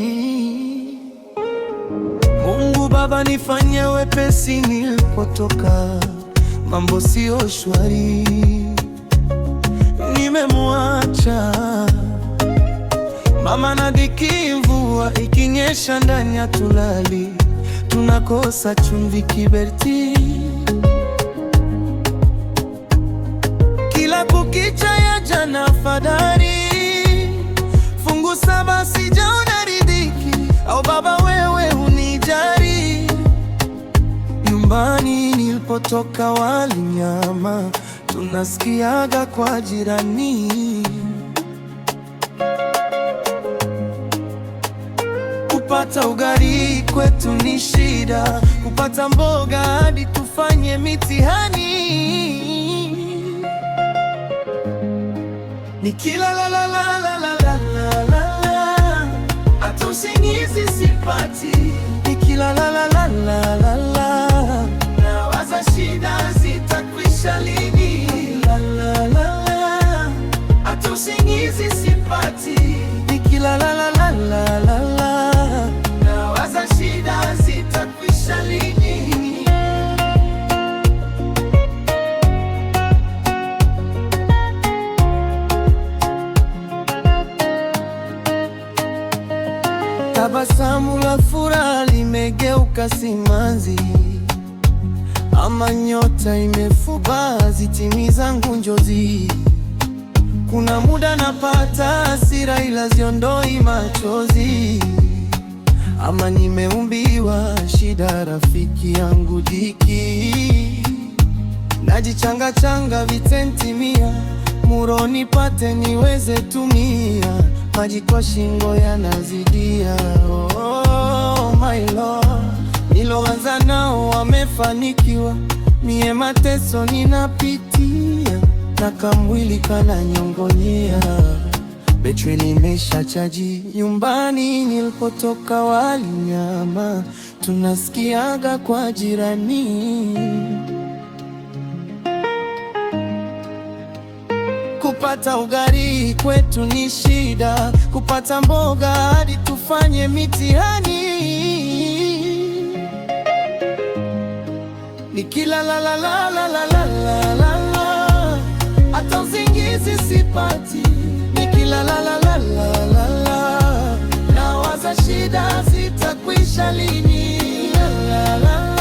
Jetoni. Mungu Baba, nifanye wepesi nilipotoka, mambo sio shwari. Nimemwacha mama na dhiki, mvua ikinyesha ndani hatulali, tunakosa chumvi kiberti. Kila kukicha ya jana fadhali, fungu saba sijaona riziki, au Baba wewe unijali. Nyumbani nilipotoka walinyama, tunasikiaga kwa jirani. Kupata ugali kwetu ni shida, kupata mboga hadi tufanye mitihani. Nikila la la la la la la la la, hata usingizi sipati. Nikila la la la la la la, nawaza shida zitakwisha lini. La la la la, hata usingizi sipati. Nikila la la la la la la, nawaza shida zitakwisha lini. Tabasamu la furaha limegeuka simanzi, ama nyota imefuba zitimiza njozi. Kuna muda napata hasira ila ziondoi machozi, ama nimeumbiwa shida rafiki yangu dhiki. Najichanga changa vitentimia, muro nipate niweze tumia, maji kwa shingo yanazidia. Oh my Lord, niloanza nao wamefanikiwa, mie mateso ninapitia, na kamwili kananyongonyea. Betri limesha chaji, nyumbani nilipotoka walinyama, tunasikiaga kwa jirani. Kupata ugali kwetu ni shida, kupata mboga hadi tufanye mitihani. Nikila la la la la la la la la, hata usingizi sipati. Nikila la la la la la la, nawaza shida zitakwisha lini. La la la.